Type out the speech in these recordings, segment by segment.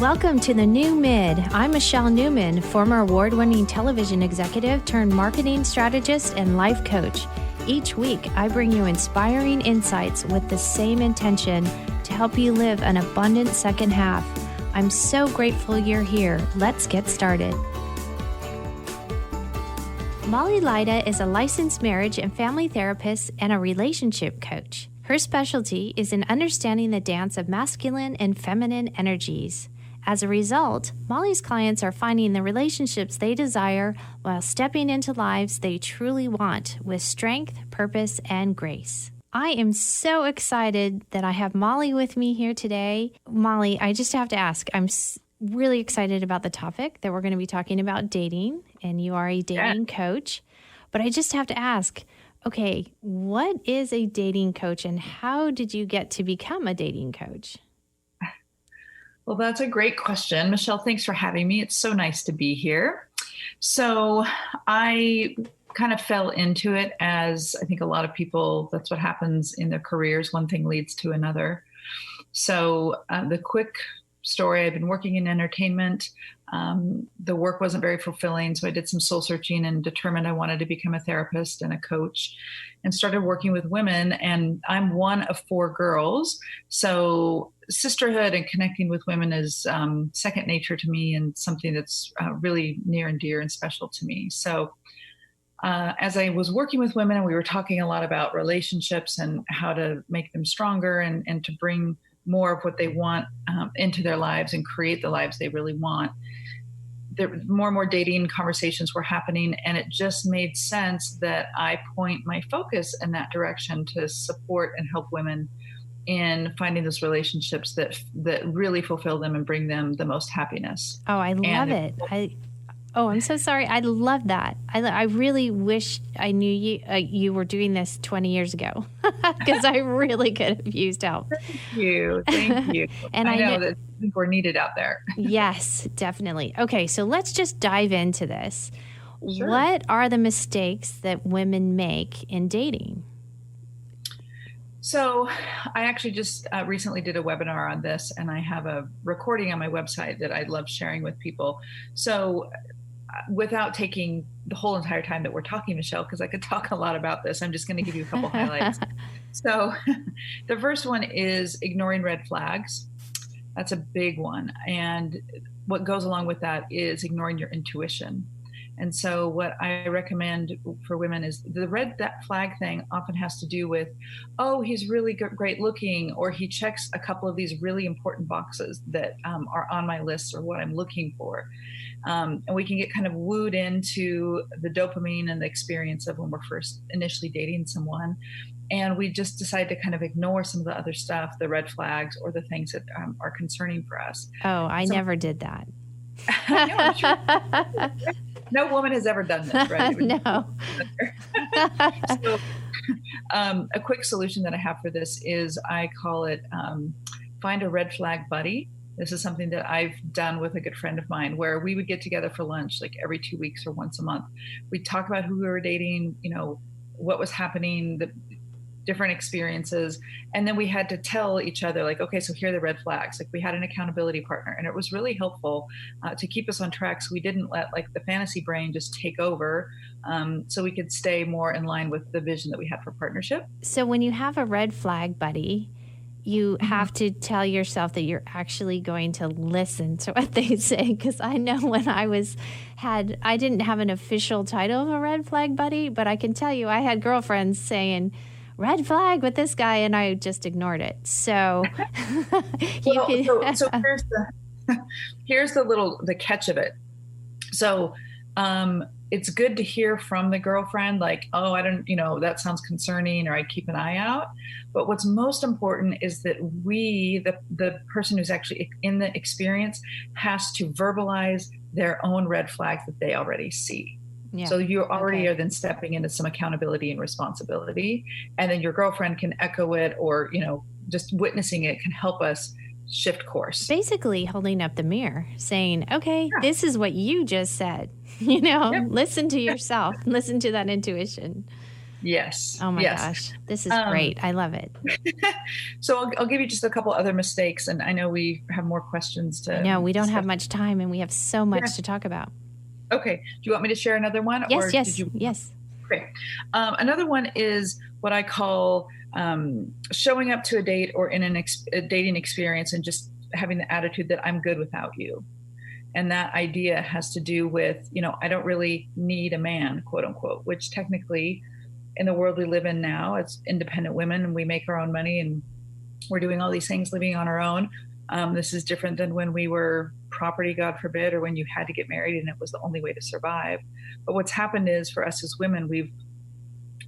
Welcome to the New Mid. I'm Michelle Newman, former award-winning television executive turned marketing strategist and life coach. Each week, I bring you inspiring insights with the same intention to help you live an abundant second half. I'm so grateful you're here. Let's get started. Molly Lyda is a licensed marriage and family therapist and a relationship coach. Her specialty is in understanding the dance of masculine and feminine energies. As a result, Molly's clients are finding the relationships they desire while stepping into lives they truly want with strength, purpose, and grace. I am so excited that I have Molly with me here today. Molly, I just have to ask, I'm really excited about the topic that we're going to be talking about, dating, and you are a dating coach. But I just have to ask, okay, what is a dating coach and how did you get to become a dating coach? Well, that's a great question. Michelle, thanks for having me. It's so nice to be here. So I kind of fell into it, as I think a lot of people, that's what happens in their careers. One thing leads to another. So the quick story, I've been working in entertainment. The work wasn't very fulfilling. So I did some soul searching and determined I wanted to become a therapist and a coach and started working with women. And I'm one of 4 girls. So sisterhood and connecting with women is second nature to me and something that's really near and dear and special to me. So as I was working with women, and we were talking a lot about relationships and how to make them stronger and to bring more of what they want into their lives and create the lives they really want. More and more dating conversations were happening, and it just made sense that I point my focus in that direction to support and help women in finding those relationships that really fulfill them and bring them the most happiness. Oh, I love it. I'm so sorry. I love that. I really wish I knew you were doing this 20 years ago because I really could have used help. Thank you. And I know that we're needed out there. Yes, definitely. Okay, so let's just dive into this. Sure. What are the mistakes that women make in dating? So I actually just recently did a webinar on this, and I have a recording on my website that I love sharing with people. So without taking the whole entire time that we're talking, Michelle, because I could talk a lot about this, I'm just going to give you a couple highlights. So the first one is ignoring red flags. That's a big one. And what goes along with that is ignoring your intuition. And so what I recommend for women is the red flag thing often has to do with, oh, he's really great looking, or he checks a couple of these really important boxes that are on my list or what I'm looking for. And we can get kind of wooed into the dopamine and the experience of when we're first initially dating someone. And we just decide to kind of ignore some of the other stuff, the red flags or the things that are concerning for us. Oh, I never did that. I'm sure. No woman has ever done this, right? No. So, a quick solution that I have for this is I call it find a red flag buddy. This is something that I've done with a good friend of mine where we would get together for lunch like every 2 weeks or once a month. We'd talk about who we were dating, what was happening, the different experiences. And then we had to tell each other like, okay, so here are the red flags. Like we had an accountability partner, and it was really helpful to keep us on track. So we didn't let like the fantasy brain just take over. So we could stay more in line with the vision that we had for partnership. So when you have a red flag buddy, you have to tell yourself that you're actually going to listen to what they say. Because I know when I didn't have an official title of a red flag buddy, but I can tell you I had girlfriends saying, red flag with this guy, and I just ignored it. So, so here's the catch of it. So, it's good to hear from the girlfriend, like, oh, I don't, that sounds concerning, or I keep an eye out. But what's most important is that the person who's actually in the experience has to verbalize their own red flags that they already see. Yeah. So you already are then stepping into some accountability and responsibility. And then your girlfriend can echo it, or, just witnessing it can help us shift course. Basically holding up the mirror saying, okay, This is what you just said, Listen to yourself, listen to that intuition. Yes. Oh my Yes. gosh. This is great. I love it. So I'll give you just a couple other mistakes, and I know we have more questions to I know we don't discuss. have much time and we have so much Yeah. to talk about. Okay. Do you want me to share another one? Yes, Did you? yes. Great. Another one is what I call showing up to a date or in a dating experience and just having the attitude that I'm good without you. And that idea has to do with, I don't really need a man, quote unquote, which technically in the world we live in now, it's independent women and we make our own money and we're doing all these things living on our own. This is different than when we were property, God forbid, or when you had to get married and it was the only way to survive. But what's happened is for us as women, we've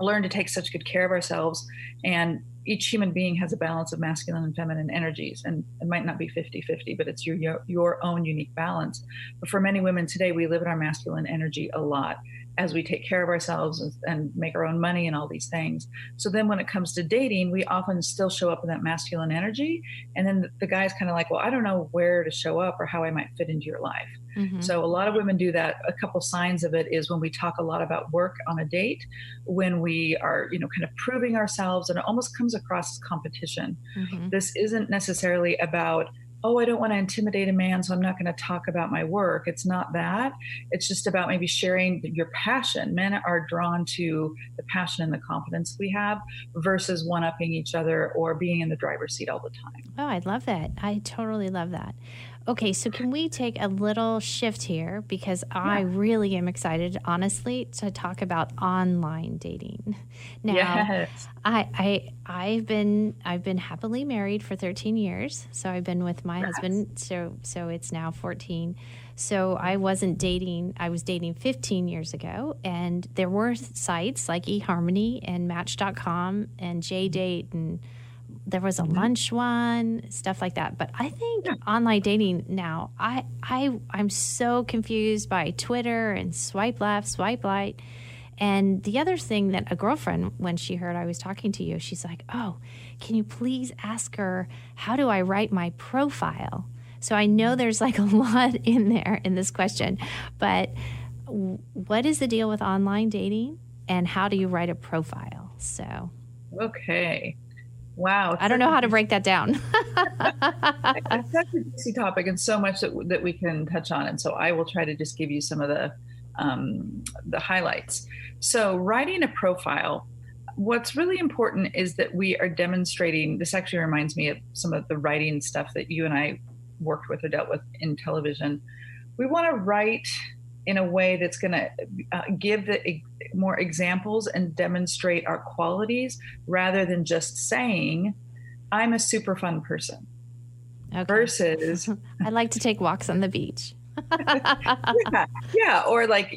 learned to take such good care of ourselves, and each human being has a balance of masculine and feminine energies, and it might not be 50-50, but it's your own unique balance. But for many women today, we live in our masculine energy a lot as we take care of ourselves and make our own money and all these things. So then when it comes to dating, we often still show up in that masculine energy, and then the guy's kind of like, well, I don't know where to show up or how I might fit into your life. So a lot of women do that. A couple signs of it is when we talk a lot about work on a date, when we are, kind of proving ourselves, and it almost comes across as competition. This isn't necessarily about, oh, I don't want to intimidate a man, so I'm not going to talk about my work. It's not that. It's just about maybe sharing your passion. Men are drawn to the passion and the confidence we have versus one-upping each other or being in the driver's seat all the time. Oh, I love that. I totally love that. Okay, so can we take a little shift here because I really am excited, honestly, to talk about online dating. Now, Yes. I've been happily married for 13 years, so I've been with my husband. So it's now 14. So I wasn't dating. I was dating 15 years ago, and there were sites like eHarmony and Match.com and JDate and there was a lunch one, stuff like that. But I think online dating now, I'm so confused by Twitter and swipe left, swipe right. And the other thing that a girlfriend, when she heard I was talking to you, she's like, oh, can you please ask her, how do I write my profile? So I know there's like a lot in there in this question, but what is the deal with online dating and how do you write a profile? So. Okay. Wow. I don't know how to break that down. It's such a juicy topic and so much that we can touch on. And so I will try to just give you some of the highlights. So writing a profile, what's really important is that we are demonstrating, this actually reminds me of some of the writing stuff that you and I worked with or dealt with in television. We want to write in a way that's going to give more examples and demonstrate our qualities rather than just saying, I'm a super fun person. Okay. Versus, I like to take walks on the beach. yeah. Or like,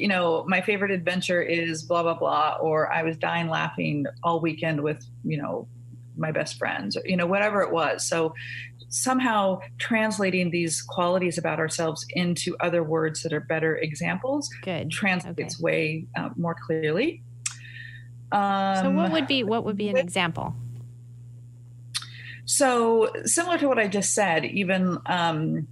my favorite adventure is blah, blah, blah. Or I was dying laughing all weekend with, my best friends, or, whatever it was. So somehow translating these qualities about ourselves into other words that are better examples translates way more clearly. So what would be an example? So similar to what I just said, even, I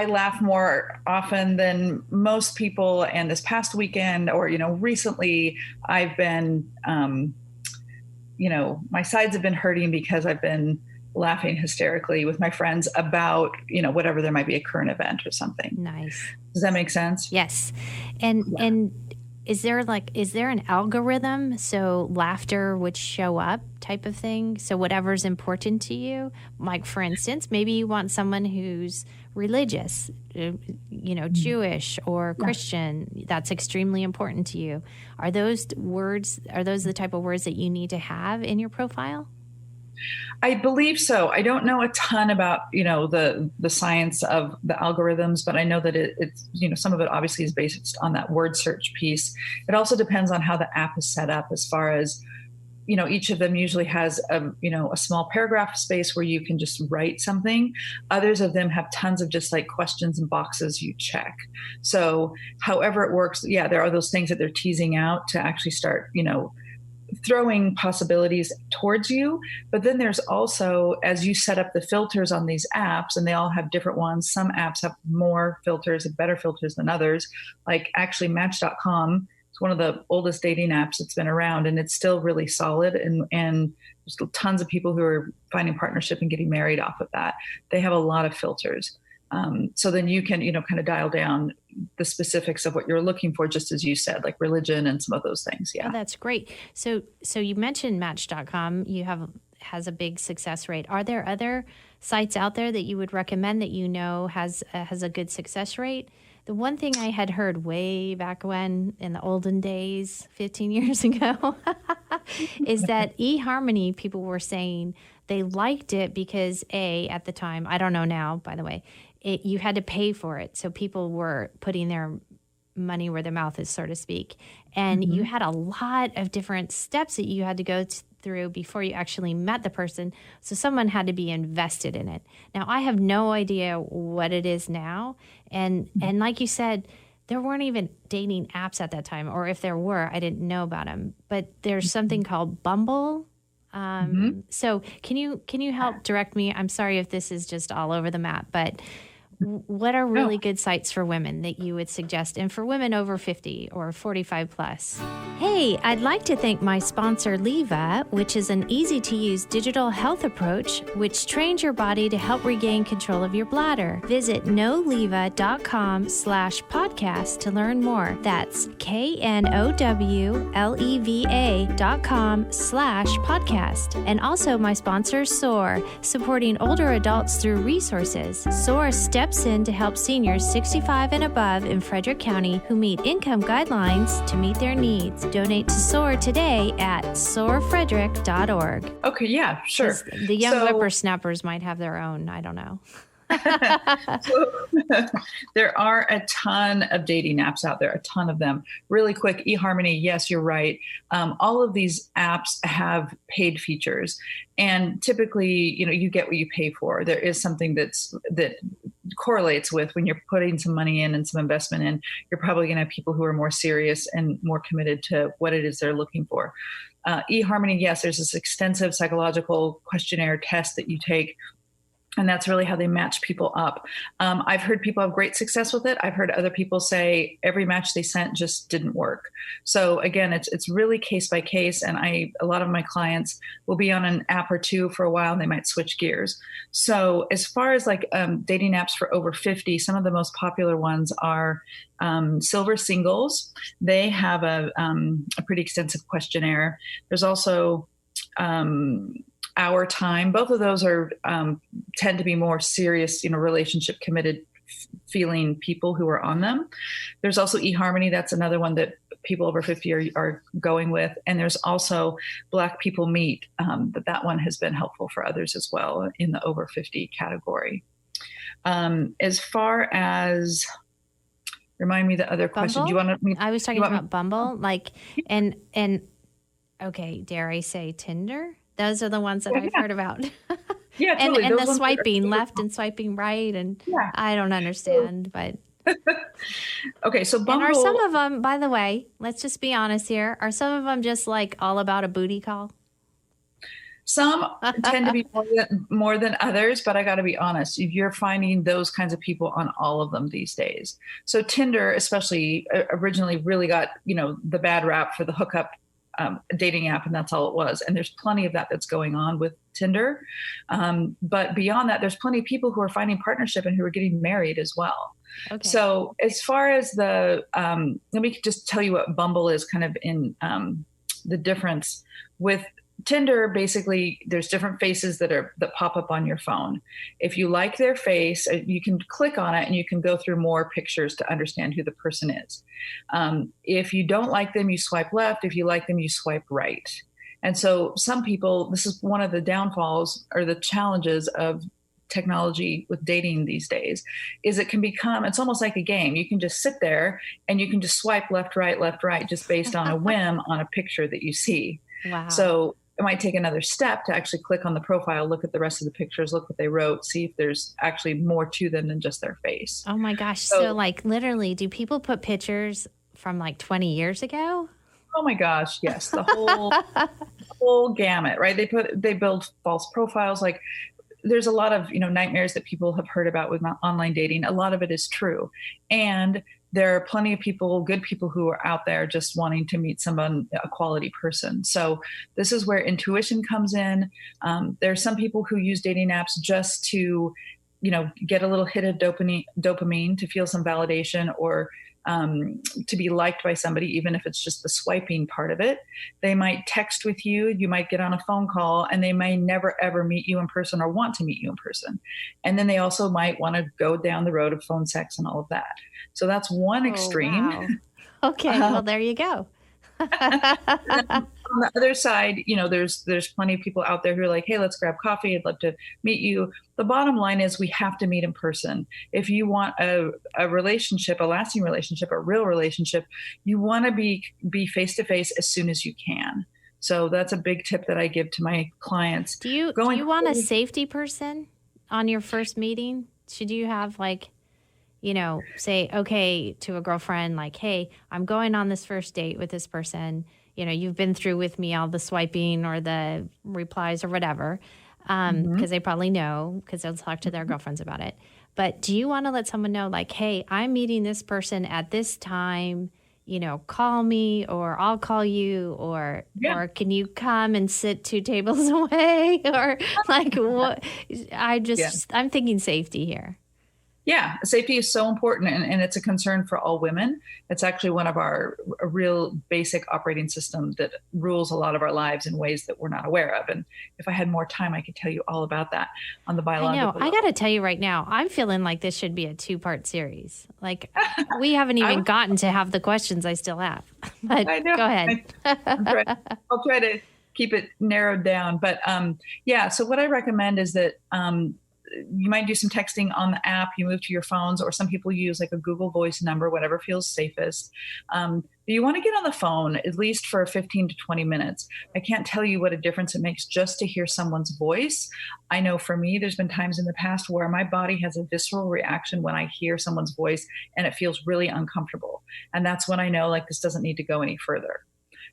laugh more often than most people. And this past weekend or, recently I've been, my sides have been hurting because I've been laughing hysterically with my friends about, whatever, there might be a current event or something. Nice. Does that make sense? Yes. And is there an algorithm so laughter would show up type of thing? So whatever's important to you, like for instance, maybe you want someone who's religious, Jewish or Christian, that's extremely important to you. Are those the type of words that you need to have in your profile? I believe so. I don't know a ton about, the science of the algorithms, but I know that it's, some of it obviously is based on that word search piece. It also depends on how the app is set up as far as, each of them usually has a small paragraph space where you can just write something. Others of them have tons of just like questions and boxes you check. So however it works, there are those things that they're teasing out to actually start, throwing possibilities towards you. But then there's also, as you set up the filters on these apps, and they all have different ones, some apps have more filters and better filters than others. Like actually Match.com It's one of the oldest dating apps that's been around, and it's still really solid. And there's tons of people who are finding partnership and getting married off of that. They have a lot of filters. So then you can, kind of dial down the specifics of what you're looking for, just as you said, like religion and some of those things. Yeah. Oh, that's great. So you mentioned Match.com. Has a big success rate. Are there other sites out there that you would recommend that has a good success rate? The one thing I had heard way back when in the olden days, 15 years ago, is that eHarmony, people were saying they liked it because at the time, I don't know now, by the way, you had to pay for it. So people were putting their money where their mouth is, so to speak. And you had a lot of different steps that you had to go through before you actually met the person. So someone had to be invested in it. Now, I have no idea what it is now. And like you said, there weren't even dating apps at that time, or if there were, I didn't know about them. But there's something called Bumble. So can you help direct me? I'm sorry if this is just all over the map, but what are really good sites for women that you would suggest, and for women over 50 or 45 plus? Hey, I'd like to thank my sponsor, Leva, which is an easy-to-use digital health approach which trains your body to help regain control of your bladder. Visit knowleva.com/podcast to learn more. That's knowleva.com/podcast. And also my sponsor, SOAR, supporting older adults through resources. SOAR steps in to help seniors 65 and above in Frederick County who meet income guidelines to meet their needs. Donate to SOAR today at soarfrederick.org. Okay, yeah, sure. The young whippersnappers might have their own, I don't know. There are a ton of dating apps out there, a ton of them. Really quick, eHarmony, yes, you're right. All of these apps have paid features, and typically, you get what you pay for. There is something that correlates with when you're putting some money in and some investment in. You're probably going to have people who are more serious and more committed to what it is they're looking for. eHarmony, yes, there's this extensive psychological questionnaire test that you take. And that's really how they match people up. I've heard people have great success with it. I've heard other people say every match they sent just didn't work. So again, it's really case by case. And a lot of my clients will be on an app or two for a while, and they might switch gears. So as far as dating apps for over 50, some of the most popular ones are Silver Singles. They have a pretty extensive questionnaire. There's also Our Time. Both of those are tend to be more serious, relationship committed feeling people who are on them. There's also eHarmony. That's another one that people over 50 are going with. And there's also Black People Meet. That one has been helpful for others as well in the over 50 category. As far as, remind me the other question. Do you want me? I was talking about Bumble, and okay, dare I say Tinder? Those are the ones that I've heard about. Yeah, totally. and the swiping left and swiping right, and I don't understand, but. Okay, so Bumble. And are some of them, by the way, let's just be honest here, are some of them just all about a booty call? Some tend to be more than others, but I got to be honest, you're finding those kinds of people on all of them these days. So Tinder, especially, originally really got, the bad rap for the hookup dating app, and that's all it was. And there's plenty of that that's going on with Tinder. But beyond that, there's plenty of people who are finding partnership and who are getting married as well. Okay. So as far as let me just tell you what Bumble is kind of in the difference with Tinder. Basically, there's different faces that pop up on your phone. If you like their face, you can click on it and you can go through more pictures to understand who the person is. If you don't like them, you swipe left. If you like them, you swipe right. And so some people, this is one of the downfalls or the challenges of technology with dating these days, is it can become, it's almost like a game. You can just sit there and you can just swipe left, right, just based on a whim on a picture that you see. Wow. So it might take another step to actually click on the profile, look at the rest of the pictures, look what they wrote, see if there's actually more to them than just their face. Oh my gosh. So literally, do people put pictures from 20 years ago? Oh my gosh. Yes. The whole gamut, right? They build false profiles. There's a lot of, nightmares that people have heard about with online dating. A lot of it is true. And there are plenty of people, good people who are out there just wanting to meet someone, a quality person. So this is where intuition comes in. There are some people who use dating apps just to, get a little hit of dopamine to feel some validation, or to be liked by somebody, even if it's just the swiping part of it. They might text with you, you might get on a phone call, and they may never ever meet you in person or want to meet you in person. And then they also might want to go down the road of phone sex and all of that. So that's one extreme. Wow. Okay, well, there you go. On the other side, there's plenty of people out there who are like, hey, let's grab coffee. I'd love to meet you. The bottom line is we have to meet in person. If you want a relationship, a lasting relationship, a real relationship, you want to be face-to-face as soon as you can. So that's a big tip that I give to my clients. Do you want a safety person on your first meeting? Should you have say, okay, to a girlfriend, like, hey, I'm going on this first date with this person. You've been through with me all the swiping or the replies or whatever, because they probably know, because they'll talk to their girlfriends about it. But do you want to let someone know, like, hey, I'm meeting this person at this time, call me, or I'll call you, or can you come and sit 2 tables away? Or like, what? I'm thinking safety here. Yeah, safety is so important, and it's a concern for all women. It's actually one of our real basic operating systems that rules a lot of our lives in ways that we're not aware of. And if I had more time, I could tell you all about that on the biological level. I got to tell you right now, I'm feeling like this should be a 2-part series. Like, we haven't even gotten to have the questions I still have. But I know. Go ahead. I'll try to keep it narrowed down. But so what I recommend is that you might do some texting on the app, you move to your phones, or some people use like a Google Voice number, whatever feels safest. But you want to get on the phone at least for 15 to 20 minutes. I can't tell you what a difference it makes just to hear someone's voice. I know for me, there's been times in the past where my body has a visceral reaction when I hear someone's voice, and it feels really uncomfortable. And that's when I know, like, this doesn't need to go any further.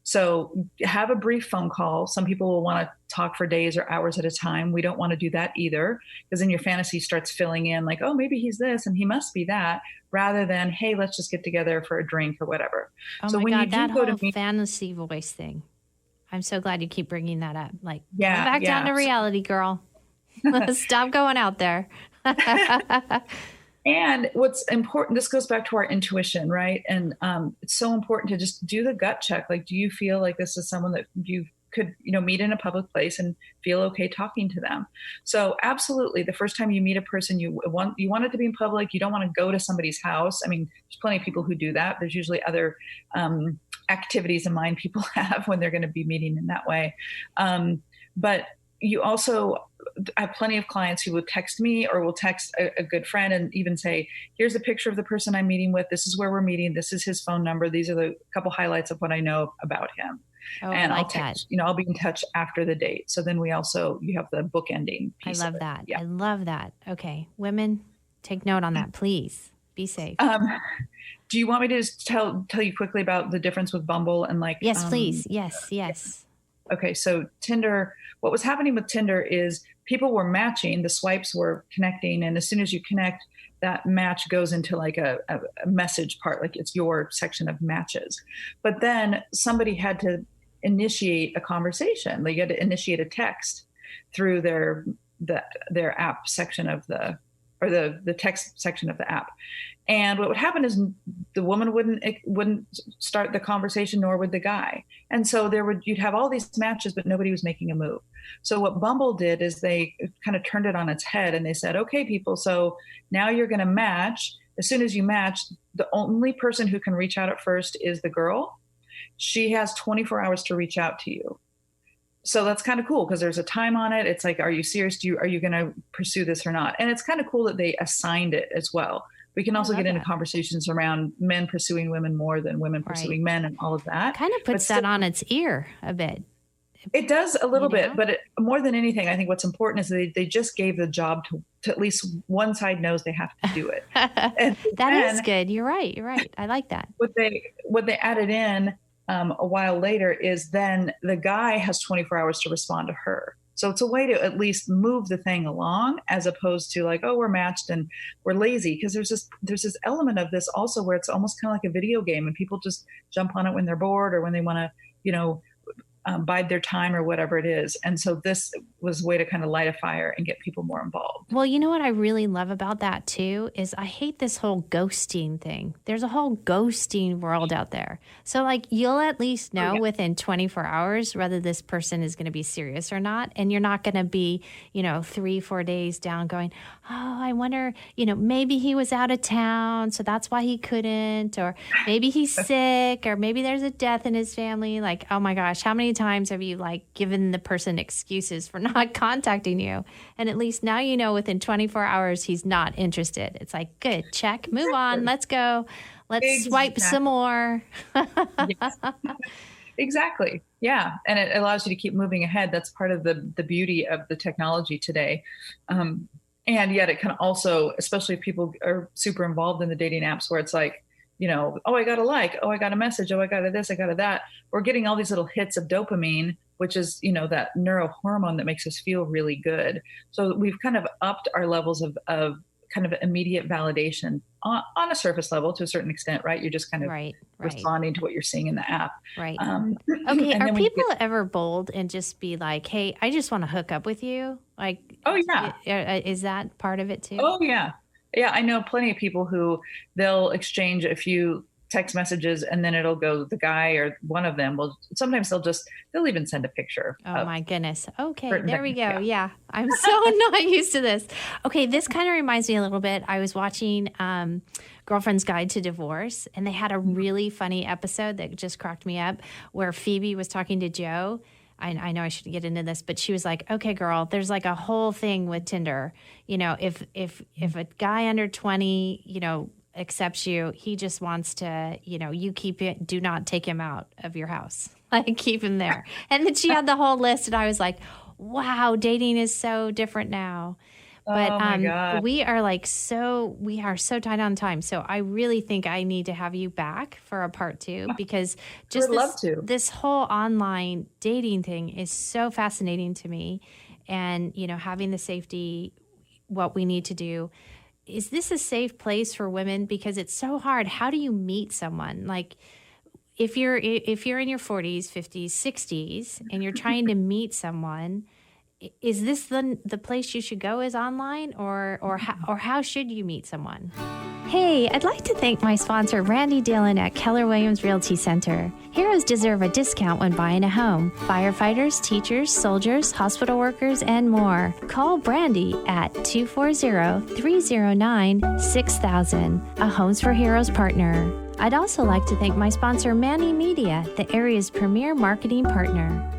So have a brief phone call. Some people will want to talk for days or hours at a time. We don't want to do that either, because then your fantasy starts filling in like, oh, maybe he's this and he must be that, rather than, hey, let's just get together for a drink or whatever. Oh so my when God, you do that go whole to fantasy voice thing. I'm so glad you keep bringing that up. Like, come Yeah, back down to yeah. reality, girl. Stop going out there. And what's important, this goes back to our intuition, right? And it's so important to just do the gut check. Like, do you feel like this is someone that you could, meet in a public place and feel okay talking to them? So absolutely, the first time you meet a person, you want it to be in public. You don't want to go to somebody's house. I mean, there's plenty of people who do that. There's usually other activities in mind people have when they're going to be meeting in that way. But you also, I have plenty of clients who will text me or will text a good friend and even say, here's a picture of the person I'm meeting with. This is where we're meeting. This is his phone number. These are the couple highlights of what I know about him. Oh, And I like I'll text, that. I'll be in touch after the date. So then you have the bookending piece. I love of it. that. Yeah. I love that. Okay. Women, take note on that, please. Be safe. Do you want me to just tell you quickly about the difference with Bumble and like? Yes, please. Yes. Okay. So Tinder, what was happening with Tinder is people were matching, the swipes were connecting. And as soon as you connect, that match goes into like a message part, like it's your section of matches. But then somebody had to initiate a conversation. They had to initiate a text through their app section of the text section of the app. And what would happen is the woman wouldn't start the conversation, nor would the guy. And so you'd have all these matches, but nobody was making a move. So what Bumble did is they kind of turned it on its head and they said, okay, people, so now you're going to match. As soon as you match, the only person who can reach out at first is the girl. She has 24 hours to reach out to you. So that's kind of cool because there's a time on it. It's like, are you serious? Are you going to pursue this or not? And it's kind of cool that they assigned it as well. We can also get into conversations around men pursuing women more than women pursuing men and all of that. Kind of puts that on its ear a bit. It does a little bit, but more than anything, I think what's important is they just gave the job to at least one side knows they have to do it. And that is good. You're right. I like that. What they added in a while later is then the guy has 24 hours to respond to her. So it's a way to at least move the thing along, as opposed to like, oh, we're matched and we're lazy. Because there's this element of this also where it's almost kind of like a video game, and people just jump on it when they're bored or when they want to, bide their time or whatever it is. And so this was a way to kind of light a fire and get people more involved. Well, you know what I really love about that too is I hate this whole ghosting thing. There's a whole ghosting world out there. So like you'll at least know within 24 hours whether this person is going to be serious or not. And you're not going to be, 3-4 days down going, oh, I wonder, maybe he was out of town, so that's why he couldn't, or maybe he's sick, or maybe there's a death in his family. Like, oh my gosh, how many times have you like given the person excuses for not contacting you? And at least now within 24 hours he's not interested. It's like, good, check, move on, let's go. Let's swipe some more. Yes. Exactly. Yeah. And it allows you to keep moving ahead. That's part of the beauty of the technology today. And yet it can also, especially if people are super involved in the dating apps where it's like, oh, I got a like, oh, I got a message, oh, I got a this, I got a that. We're getting all these little hits of dopamine, which is, that neurohormone that makes us feel really good. So we've kind of upped our levels of kind of immediate validation on a surface level to a certain extent, right? You're just kind of responding to what you're seeing in the app. Right. Okay. Are people ever bold and just be like, hey, I just want to hook up with you? Like, oh yeah. Is that part of it too? Oh yeah. Yeah. I know plenty of people who they'll exchange a few text messages and then it'll go, the guy or one of them will, sometimes they'll even send a picture. Oh my goodness. Okay. There we go. Yeah. I'm so not used to this. Okay. This kind of reminds me a little bit. I was watching Girlfriend's Guide to Divorce, and they had a really funny episode that just cracked me up where Phoebe was talking to Joe. I know I shouldn't get into this, but she was like, okay, girl, there's like a whole thing with Tinder. If a guy under 20, accepts you, he just wants to, you keep it, do not take him out of your house. Like keep him there. And then she had the whole list and I was like, wow, dating is so different now. But we are so tight on time. So I really think I need to have you back for a part 2 because just this whole online dating thing is so fascinating to me. And, having the safety, what we need to do. Is this a safe place for women? Because it's so hard. How do you meet someone? Like if you're in your 40s, 50s, 60s, and you're trying to meet someone, is this the place you should go is online or how should you meet someone? Hey, I'd like to thank my sponsor, Randy Dillon at Keller Williams Realty Center. Heroes deserve a discount when buying a home. Firefighters, teachers, soldiers, hospital workers, and more. Call Brandy at 240-309-6000, a Homes for Heroes partner. I'd also like to thank my sponsor, Manny Media, the area's premier marketing partner.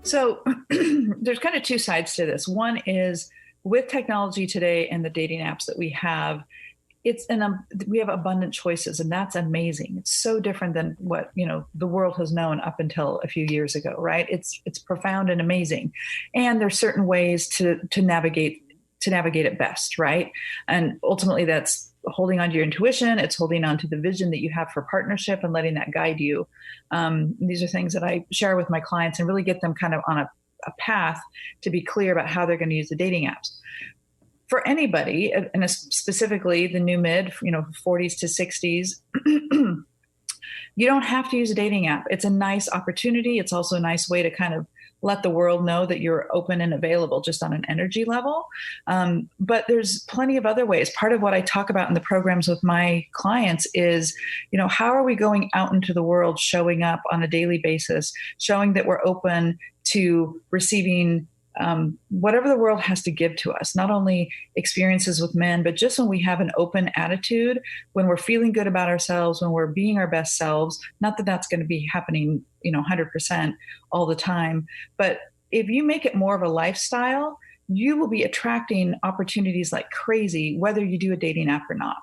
So there's kind of two sides to this. One is with technology today and the dating apps that we have, we have abundant choices, and that's amazing. It's so different than what the world has known up until a few years ago, right? It's profound and amazing, and there's certain ways to navigate it best, right? And ultimately, that's holding on to your intuition. It's holding on to the vision that you have for partnership and letting that guide you. These are things that I share with my clients and really get them kind of on a path to be clear about how they're going to use the dating apps. For anybody, and specifically the new mid, 40s to 60s, you don't have to use a dating app. It's a nice opportunity. It's also a nice way to kind of let the world know that you're open and available just on an energy level. But there's plenty of other ways. Part of what I talk about in the programs with my clients is, how are we going out into the world, showing up on a daily basis, showing that we're open to receiving whatever the world has to give to us, not only experiences with men, but just when we have an open attitude, when we're feeling good about ourselves, when we're being our best selves, not that that's going to be happening, 100% all the time. But if you make it more of a lifestyle, you will be attracting opportunities like crazy, whether you do a dating app or not.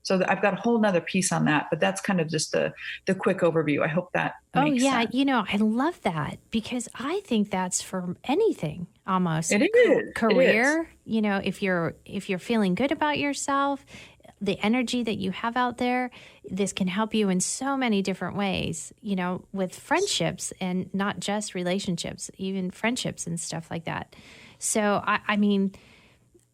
So I've got a whole nother piece on that, but that's kind of just the quick overview. I hope that makes sense. I love that because I think that's for anything almost. It is. Career, it is. If you're feeling good about yourself, the energy that you have out there, this can help you in so many different ways, with friendships and not just relationships, even friendships and stuff like that. So, I mean,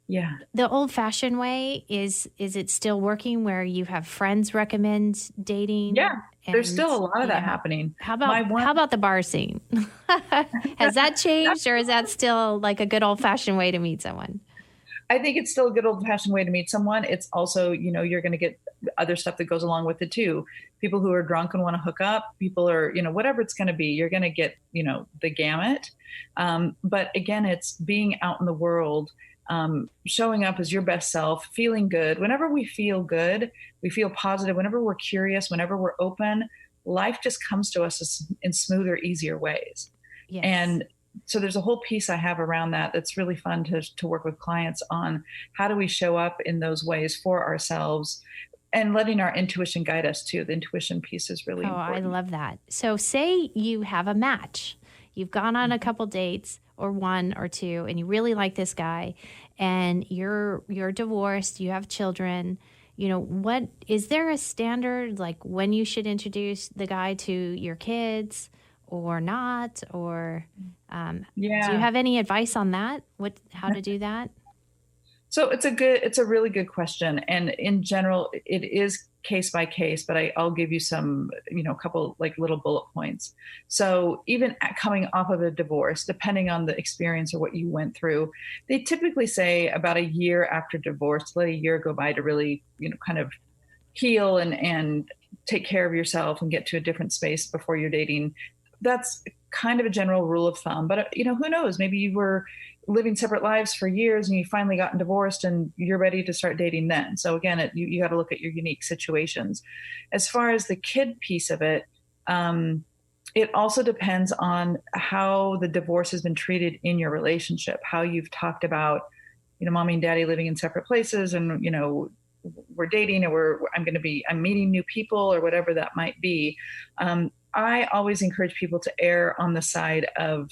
yeah, the old fashioned way is it still working where you have friends recommend dating? yeah. There's And, still a lot of that happening. How about the bar scene? Has that changed, or is that still like a good old fashioned way to meet someone? I think it's still a good old fashioned way to meet someone. It's also, you're going to get other stuff that goes along with it too. People who are drunk and want to hook up, people are, whatever it's going to be, you're going to get, the gamut. But again, it's being out in the world, showing up as your best self, feeling good. Whenever we feel good, we feel positive. Whenever we're curious, whenever we're open, life just comes to us in smoother, easier ways. Yes. And so there's a whole piece I have around that that's really fun to work with clients on. How do we show up in those ways for ourselves, and letting our intuition guide us too. The intuition piece is really important. I love that. So say you have a match. You've gone on a couple dates, or one or two, and you really like this guy, and you're divorced, you have children. What is there a standard, like when you should introduce the guy to your kids or not? Or do you have any advice on that? How to do that? So it's a really good question. And in general, it is case by case, but I'll give you some, couple like little bullet points. So even coming off of a divorce, depending on the experience or what you went through, they typically say about a year after divorce, let a year go by to really, kind of heal and take care of yourself and get to a different space before you're dating. That's kind of a general rule of thumb, but who knows? Maybe you were living separate lives for years and you finally gotten divorced and you're ready to start dating then. So again, you got to look at your unique situations. As far as the kid piece of it, it also depends on how the divorce has been treated in your relationship, how you've talked about, mommy and daddy living in separate places, and, we're dating, or I'm meeting new people, or whatever that might be. I always encourage people to err on the side of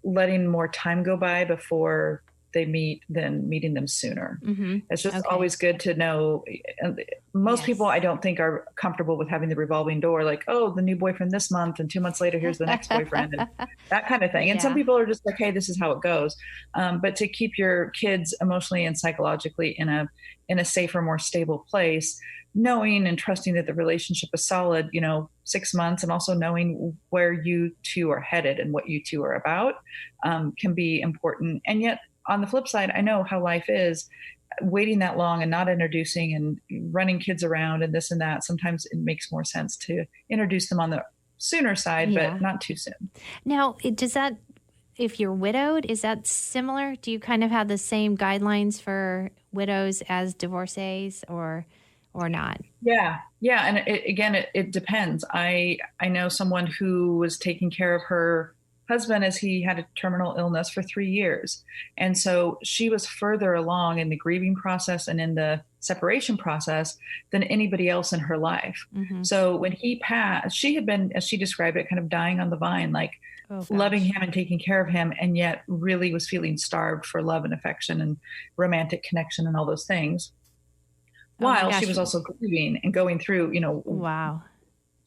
letting more time go by before they meet than meeting them sooner. Mm-hmm. It's just always good to know. Most people, I don't think, are comfortable with having the revolving door, like, oh, the new boyfriend this month, and 2 months later, here's the next boyfriend, and that kind of thing. And some people are just like, hey, this is how it goes. But to keep your kids emotionally and psychologically in a safer, more stable place, knowing and trusting that the relationship is solid, 6 months, and also knowing where you two are headed and what you two are about, can be important. And yet, on the flip side, I know how life is. Waiting that long and not introducing and running kids around and this and that, sometimes it makes more sense to introduce them on the sooner side, but not too soon. Now, does that, if you're widowed, is that similar? Do you kind of have the same guidelines for widows as divorcees, or not? Yeah. And it depends. I know someone who was taking care of her husband as he had a terminal illness for 3 years. And so she was further along in the grieving process and in the separation process than anybody else in her life. Mm-hmm. So when he passed, she had been, as she described it, kind of dying on the vine, like loving him and taking care of him, and yet really was feeling starved for love and affection and romantic connection and all those things. While she was also grieving and going through,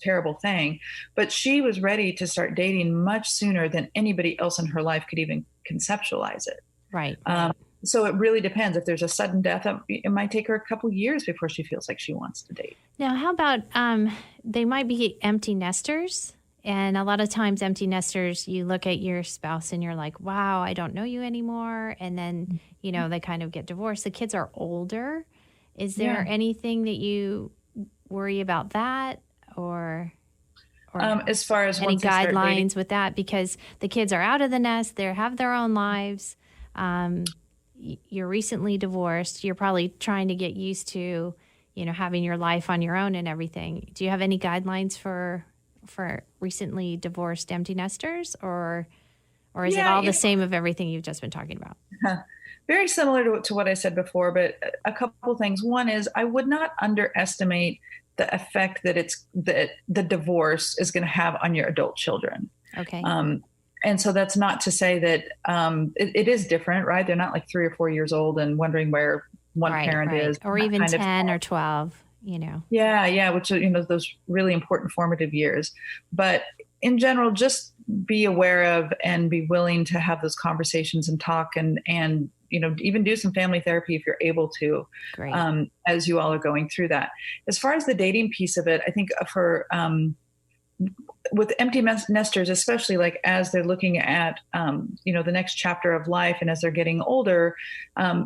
terrible thing. But she was ready to start dating much sooner than anybody else in her life could even conceptualize it. Right. So it really depends. If there's a sudden death, it might take her a couple years before she feels like she wants to date. Now, how about they might be empty nesters? And a lot of times empty nesters, you look at your spouse and you're like, wow, I don't know you anymore. And then, they kind of get divorced. The kids are older. Is there anything that you worry about that? Or as far as any guidelines with that, because the kids are out of the nest, they have their own lives. You're recently divorced. You're probably trying to get used to, having your life on your own and everything. Do you have any guidelines for recently divorced empty nesters, or is it all the same of everything you've just been talking about? Very similar to what I said before, but a couple things. One is, I would not underestimate the effect that the divorce is going to have on your adult children. Okay. And so that's not to say that it is different, right? They're not like 3 or 4 years old and wondering where one parent is. Or that even kind of 10 stuff. or 12, you know. Yeah, which are, those really important formative years. But in general, just be aware of and be willing to have those conversations and talk and even do some family therapy if you're able to, Great. as you all are going through that. As far as the dating piece of it, I think for with empty nesters, especially like as they're looking at, the next chapter of life and as they're getting older,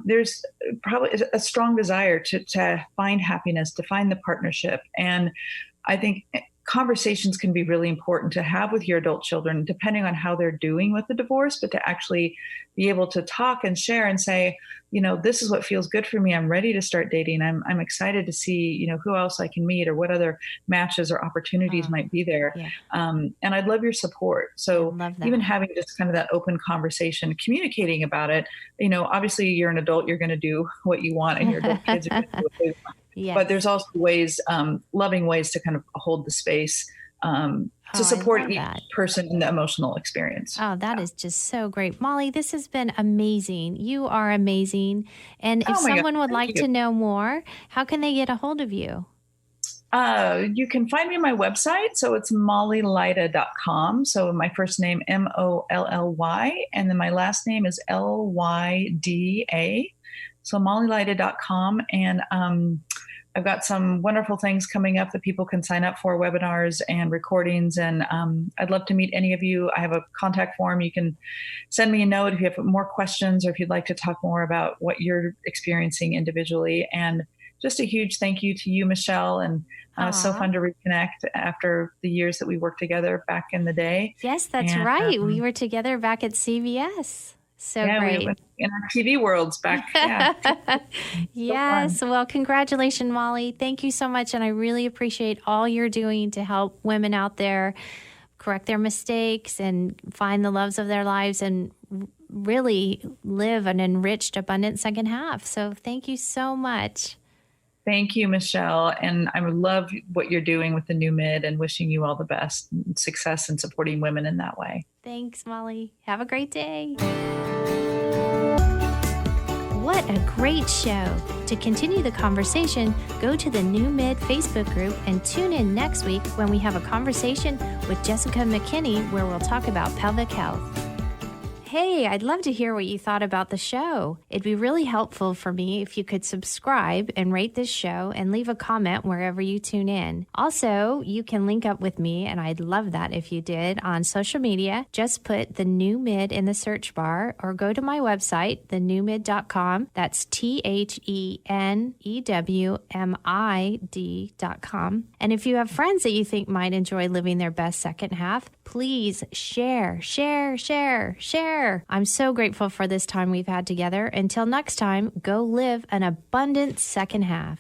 there's probably a strong desire to find happiness, to find the partnership. And I think conversations can be really important to have with your adult children, depending on how they're doing with the divorce, but to actually be able to talk and share and say, this is what feels good for me. I'm ready to start dating. I'm excited to see, who else I can meet or what other matches or opportunities might be there. Yeah. And I'd love your support. So even having just kind of that open conversation, communicating about it, obviously you're an adult, you're going to do what you want and your adult kids are going to do what they want. Yes. But there's also ways, loving ways to kind of hold the space to support each person in the emotional experience. Oh, that is just so great. Molly, this has been amazing. You are amazing. And if someone would like to know more, how can they get a hold of you? You can find me on my website. So it's mollylyda.com. So my first name, Molly, and then my last name is Lyda. So mollylyda.com. And I've got some wonderful things coming up that people can sign up for, webinars and recordings. And I'd love to meet any of you. I have a contact form. You can send me a note if you have more questions or if you'd like to talk more about what you're experiencing individually. And just a huge thank you to you, Michelle. And so fun to reconnect after the years that we worked together back in the day. Yes, that's right. We were together back at CBS. So great. We were in our TV worlds back. Yeah. Yes. Well, congratulations, Molly. Thank you so much. And I really appreciate all you're doing to help women out there correct their mistakes and find the loves of their lives and really live an enriched, abundant second half. So thank you so much. Thank you, Michelle. And I love what you're doing with the New Mid and wishing you all the best success in supporting women in that way. Thanks, Molly. Have a great day. What a great show. To continue the conversation, go to the New Mid Facebook group and tune in next week when we have a conversation with Jessica McKinney where we'll talk about pelvic health. Hey, I'd love to hear what you thought about the show. It'd be really helpful for me if you could subscribe and rate this show and leave a comment wherever you tune in. Also, you can link up with me, and I'd love that if you did, on social media. Just put The New Mid in the search bar or go to my website, thenewmid.com. That's THENEWMID.com. And if you have friends that you think might enjoy living their best second half, please share. I'm so grateful for this time we've had together. Until next time, go live an abundant second half.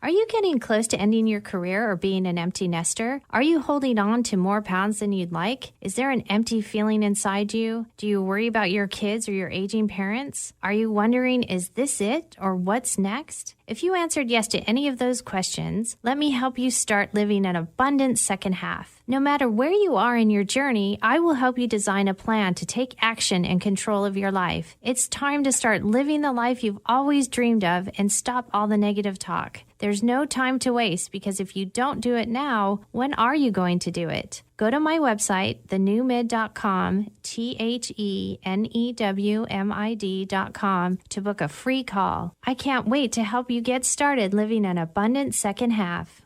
Are you getting close to ending your career or being an empty nester? Are you holding on to more pounds than you'd like? Is there an empty feeling inside you? Do you worry about your kids or your aging parents? Are you wondering, is this it or what's next? If you answered yes to any of those questions, let me help you start living an abundant second half. No matter where you are in your journey, I will help you design a plan to take action and control of your life. It's time to start living the life you've always dreamed of and stop all the negative talk. There's no time to waste because if you don't do it now, when are you going to do it? Go to my website, thenewmid.com, THENEWMID.com, to book a free call. I can't wait to help you get started living an abundant second half.